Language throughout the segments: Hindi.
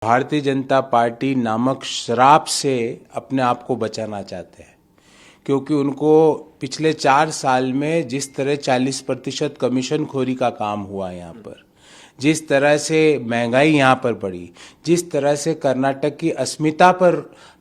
भारतीय जनता पार्टी नामक श्राप से अपने आप को बचाना चाहते हैं, क्योंकि उनको पिछले 4 साल में जिस तरह 40% कमीशन खोरी का काम हुआ यहाँ पर, जिस तरह से महंगाई यहाँ पर बढ़ी, जिस तरह से कर्नाटक की अस्मिता पर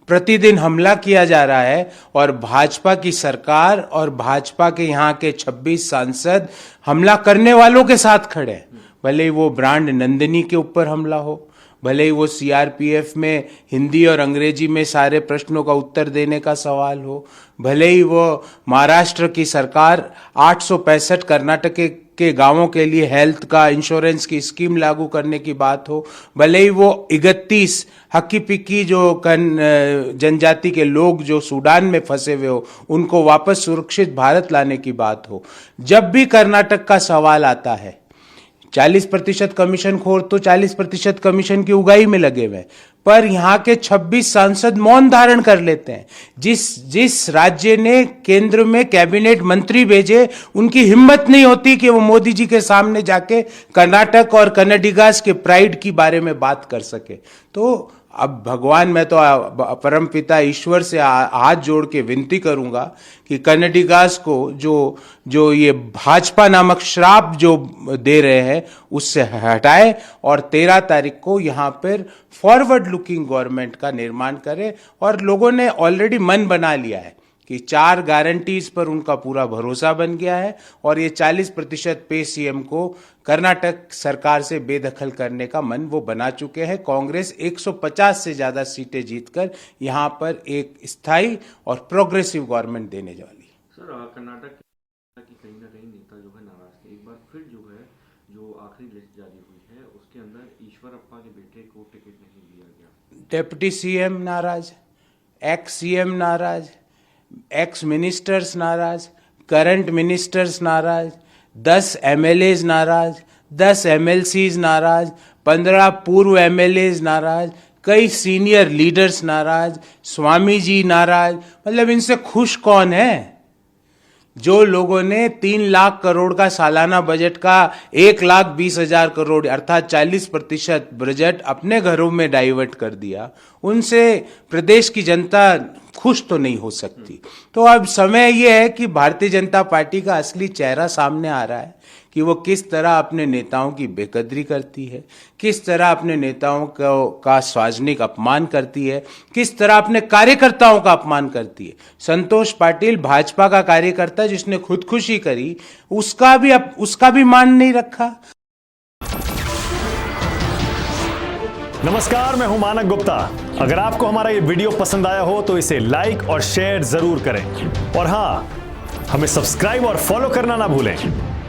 प्रतिदिन हमला किया जा रहा है और भाजपा की सरकार और भाजपा के यहाँ के 26 सांसद हमला करने वालों के साथ खड़े हैं। भले ही वो ब्रांड नंदिनी के ऊपर हमला हो, भले ही वो सीआरपीएफ में हिंदी और अंग्रेजी में सारे प्रश्नों का उत्तर देने का सवाल हो, भले ही वो महाराष्ट्र की सरकार 865 कर्नाटक के गांवों के लिए हेल्थ का इंश्योरेंस की स्कीम लागू करने की बात हो, भले ही वो 31 हक्की पिक्की जो जनजाति के लोग जो सूडान में फंसे हुए हो उनको वापस सुरक्षित भारत लाने की बात हो। जब भी कर्नाटक का सवाल आता है, 40% कमीशन खोर तो 40% कमीशन की उगाही में लगे हुए, पर यहाँ के 26 सांसद मौन धारण कर लेते हैं। जिस राज्य ने केंद्र में कैबिनेट मंत्री भेजे, उनकी हिम्मत नहीं होती कि वो मोदी जी के सामने जाके कर्नाटक और कन्नडिगास के प्राइड की बारे में बात कर सके। तो अब भगवान, मैं तो परमपिता ईश्वर से हाथ जोड़ के विनती करूंगा कि कन्नडिगास को जो ये भाजपा नामक श्राप जो दे रहे हैं उससे हटाए और 13 तारीख को यहाँ पर फॉरवर्ड लुकिंग गवर्नमेंट का निर्माण करे। और लोगों ने ऑलरेडी मन बना लिया है कि 4 गारंटीज पर उनका पूरा भरोसा बन गया है और ये 40% पे सीएम को कर्नाटक सरकार से बेदखल करने का मन वो बना चुके हैं। कांग्रेस 150 से ज्यादा सीटें जीतकर यहाँ पर एक स्थायी और प्रोग्रेसिव गवर्नमेंट देने वाली है। सर, कर्नाटक की कहीं ना कहीं नेता जो है नाराज थे। एक बार फिर जो आखिरी लिस्ट जारी हुई है उसके अंदर ईश्वरप्पा के बेटे को टिकट नहीं दिया गया। डेप्यूटी सीएम नाराज, एक्स सीएम नाराज, एक्स मिनिस्टर्स नाराज, करंट मिनिस्टर्स नाराज, 10 एमएलएज नाराज, 10 एमएलसीज नाराज, 15 पूर्व एमएलएज नाराज, कई सीनियर लीडर्स नाराज, स्वामी जी नाराज। मतलब इनसे खुश कौन है? जो लोगों ने 3 लाख करोड़ का सालाना बजट का 1,20,000 करोड़ अर्थात 40% बजट अपने घरों में डाइवर्ट कर दिया, उनसे प्रदेश की जनता खुश तो नहीं हो सकती। तो अब समय यह है कि भारतीय जनता पार्टी का असली चेहरा सामने आ रहा है कि वो किस तरह अपने नेताओं की बेकदरी करती है, किस तरह अपने नेताओं का सार्वजनिक अपमान करती है, किस तरह अपने कार्यकर्ताओं का अपमान करती है। संतोष पाटिल भाजपा का कार्यकर्ता जिसने खुदकुशी करी, उसका भी मान नहीं रखा। नमस्कार, मैं हूं मानक गुप्ता। अगर आपको हमारा ये वीडियो पसंद आया हो तो इसे लाइक और शेयर जरूर करें और हां, हमें सब्सक्राइब और फॉलो करना ना भूलें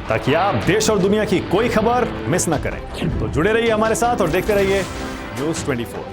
ताकि आप देश और दुनिया की कोई खबर मिस ना करें। तो जुड़े रहिए हमारे साथ और देखते रहिए न्यूज़ 24।